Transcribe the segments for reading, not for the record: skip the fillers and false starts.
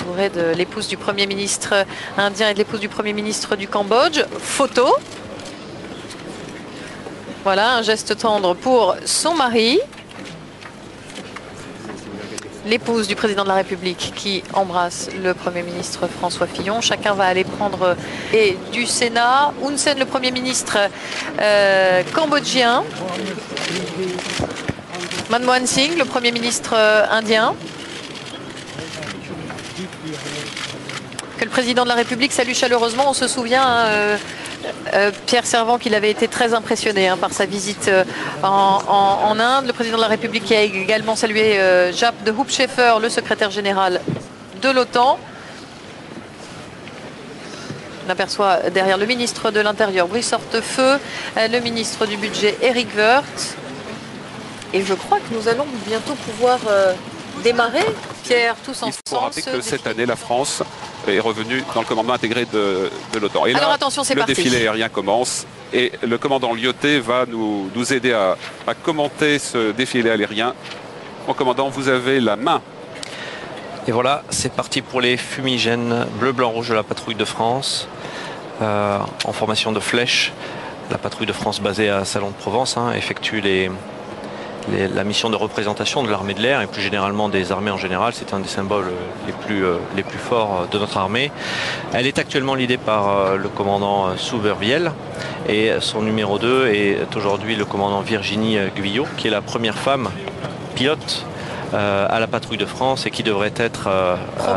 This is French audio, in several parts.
entouré de l'épouse du Premier ministre indien et de l'épouse du Premier ministre du Cambodge. Photo. Voilà, un geste tendre pour son mari. L'épouse du président de la République qui embrasse le Premier ministre François Fillon. Chacun va aller prendre et du Sénat. Hun Sen, le Premier ministre cambodgien. Manmohan Singh, le Premier ministre indien. Que le président de la République salue chaleureusement. On se souvient, Pierre Servan, qu'il avait été très impressionné par sa visite en Inde. Le président de la République qui a également salué Jaap de Hoop Scheffer, le secrétaire général de l'OTAN. On aperçoit derrière le ministre de l'Intérieur, Brice Hortefeux, le ministre du Budget, Éric Woerth. Et je crois que nous allons bientôt pouvoir démarrer, Pierre, tous ensemble. Il faut rappeler que cette année, la France est revenue dans le commandement intégré de l'OTAN. Et là, alors attention, c'est parti. Le défilé aérien commence et le commandant Lyoté va nous aider à commenter ce défilé aérien. Mon commandant, vous avez la main. Et voilà, c'est parti pour les fumigènes bleu, blanc, rouge de la patrouille de France en formation de flèche. La patrouille de France basée à Salon de Provence effectue la mission de représentation de l'armée de l'air et plus généralement des armées en général. C'est un des symboles les plus forts de notre armée. Elle est actuellement leadée par le commandant Souvervielle et son numéro 2 est aujourd'hui le commandant Virginie Guyot, qui est la première femme pilote à la patrouille de France et qui devrait être à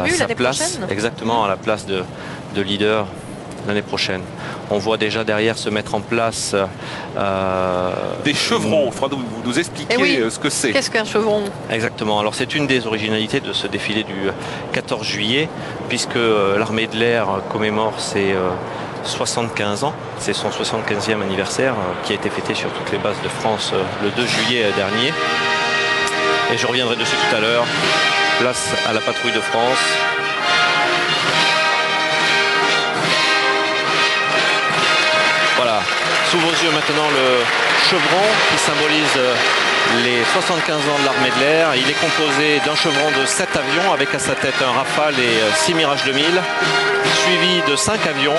sa place, exactement à la place de leader l'année prochaine. On voit déjà derrière se mettre en place des chevrons. Il faudra vous nous expliquer ce que c'est. Qu'est-ce qu'un chevron? Exactement. Alors c'est une des originalités de ce défilé du 14 juillet, puisque l'armée de l'air commémore ses 75 ans. C'est son 75e anniversaire qui a été fêté sur toutes les bases de France le 2 juillet dernier. Et je reviendrai dessus tout à l'heure. Place à la patrouille de France. Voilà, sous vos yeux maintenant le chevron qui symbolise les 75 ans de l'armée de l'air. Il est composé d'un chevron de 7 avions avec à sa tête un Rafale et 6 Mirage 2000, suivi de 5 avions,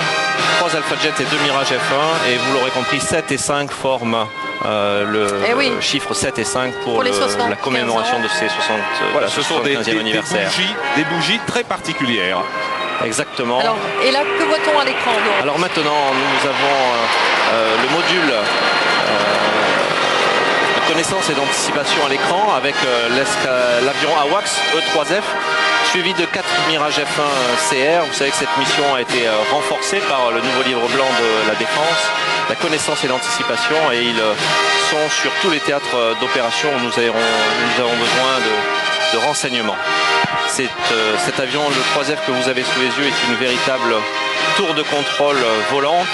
3 Alpha Jet et 2 Mirage F1. Et vous l'aurez compris, 7 et 5 forment le chiffre 7 et 5 pour la commémoration de ces 75e anniversaire. Des bougies très particulières. Exactement. Alors, et là, que voit-on à l'écran? Alors maintenant, nous avons le module de connaissance et d'anticipation à l'écran avec l'avion AWACS E3F, suivi de 4 Mirage F1 CR. Vous savez que cette mission a été renforcée par le nouveau livre blanc de la Défense, la connaissance et l'anticipation, et ils sont sur tous les théâtres d'opération où nous avons besoin de renseignements. Cet avion, le 3F que vous avez sous les yeux, est une véritable tour de contrôle volante.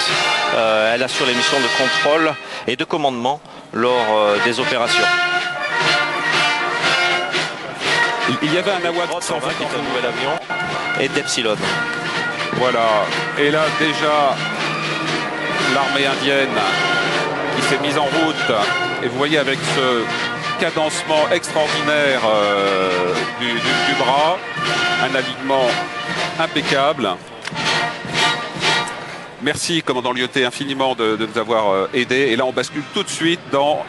Elle assure les missions de contrôle et de commandement lors des opérations. Il y avait un AWACS 120 qui est un nouvel avion et d'Epsilon. Voilà, et là déjà l'armée indienne qui s'est mise en route, et vous voyez avec ce cadencement extraordinaire du bras, un alignement impeccable. Merci commandant Lyoté infiniment de nous avoir aidés. Et là on bascule tout de suite dans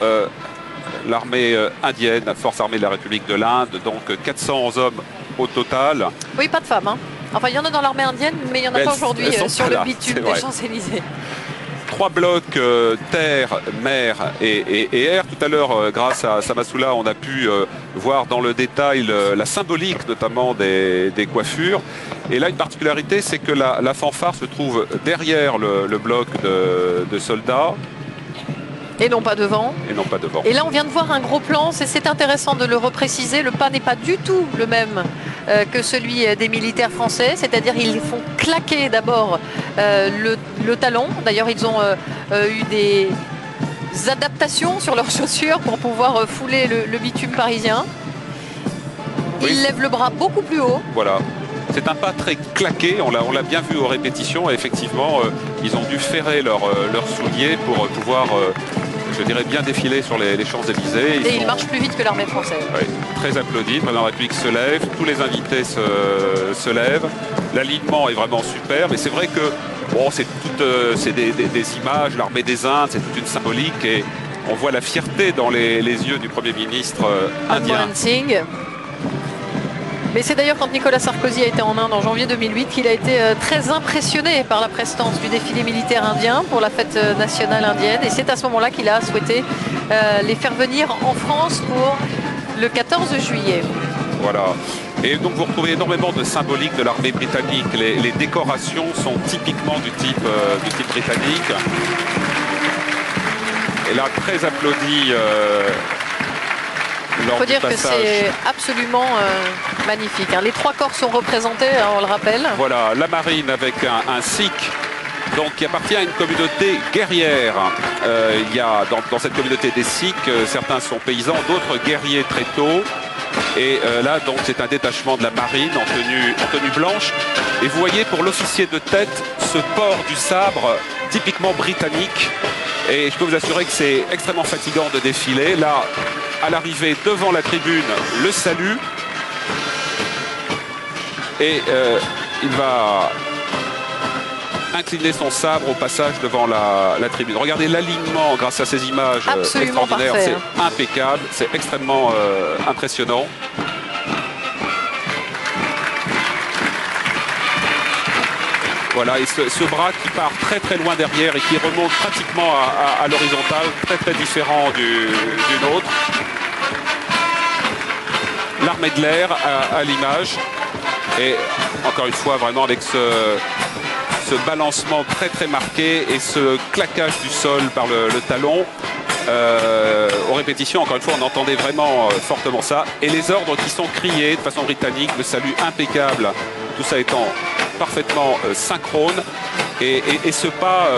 l'armée indienne, la force armée de la République de l'Inde, donc 400 hommes au total. Oui, pas de femmes. Enfin, il y en a dans l'armée indienne, mais il n'y en a pas aujourd'hui sur le bitume des Champs-Élysées. 3 blocs terre, mer et air. Tout à l'heure, grâce à Samasoula, on a pu voir dans le détail la symbolique notamment des coiffures. Et là, une particularité, c'est que la fanfare se trouve derrière le bloc de soldats. Et non pas devant. Et non pas devant. Et là, on vient de voir un gros plan. C'est intéressant de le repréciser. Le pas n'est pas du tout le même que celui des militaires français. C'est-à-dire ils font claquer d'abord le talon. D'ailleurs, ils ont eu des adaptations sur leurs chaussures pour pouvoir fouler le bitume parisien. Ils lèvent le bras beaucoup plus haut. Voilà. C'est un pas très claqué, on l'a bien vu aux répétitions. Et effectivement, ils ont dû ferrer leurs souliers pour pouvoir je dirais, bien défilé sur les Champs-Élysées. Et il marche plus vite que l'armée française. Oui, très applaudi. Le président de la République se lève, tous les invités se lèvent. L'alignement est vraiment super, mais c'est vrai que bon, c'est des images, l'armée des Indes, c'est toute une symbolique et on voit la fierté dans les yeux du Premier ministre indien. Manmohan Singh. Mais c'est d'ailleurs quand Nicolas Sarkozy a été en Inde en janvier 2008 qu'il a été très impressionné par la prestance du défilé militaire indien pour la fête nationale indienne. Et c'est à ce moment-là qu'il a souhaité les faire venir en France pour le 14 juillet. Voilà. Et donc vous retrouvez énormément de symbolique de l'armée britannique. Les décorations sont typiquement du type britannique. Et là, très applaudi. Il faut dire que c'est absolument magnifique. Les 3 corps sont représentés, on le rappelle. Voilà, la marine avec un sikh donc, qui appartient à une communauté guerrière. Il y a dans cette communauté des sikhs, certains sont paysans, d'autres guerriers très tôt. Et là, donc, c'est un détachement de la marine en tenue blanche. Et vous voyez, pour l'officier de tête, ce port du sabre typiquement britannique. Et je peux vous assurer que c'est extrêmement fatigant de défiler. Là, à l'arrivée devant la tribune, le salut. Et il va incliner son sabre au passage devant la tribune. Regardez l'alignement grâce à ces images extraordinaires. C'est impeccable, c'est extrêmement impressionnant. Voilà, et ce bras qui part très très loin derrière et qui remonte pratiquement à l'horizontale, très très différent du nôtre. L'armée de l'air à l'image. Et encore une fois, vraiment avec ce balancement très très marqué et ce claquage du sol par le talon. Aux répétitions, encore une fois, on entendait vraiment fortement ça. Et les ordres qui sont criés de façon britannique, le salut impeccable, tout ça étant parfaitement synchrone. Et ce pas,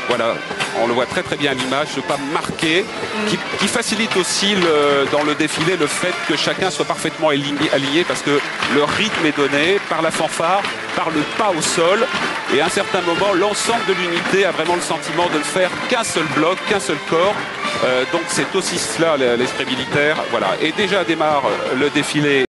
voilà, on le voit très très bien à l'image, ce pas marqué, qui facilite aussi dans le défilé le fait que chacun soit parfaitement aligné parce que le rythme est donné par la fanfare, par le pas au sol. Et à un certain moment, l'ensemble de l'unité a vraiment le sentiment de ne faire qu'un seul bloc, qu'un seul corps. Donc c'est aussi cela l'esprit militaire. Voilà. Et déjà démarre le défilé.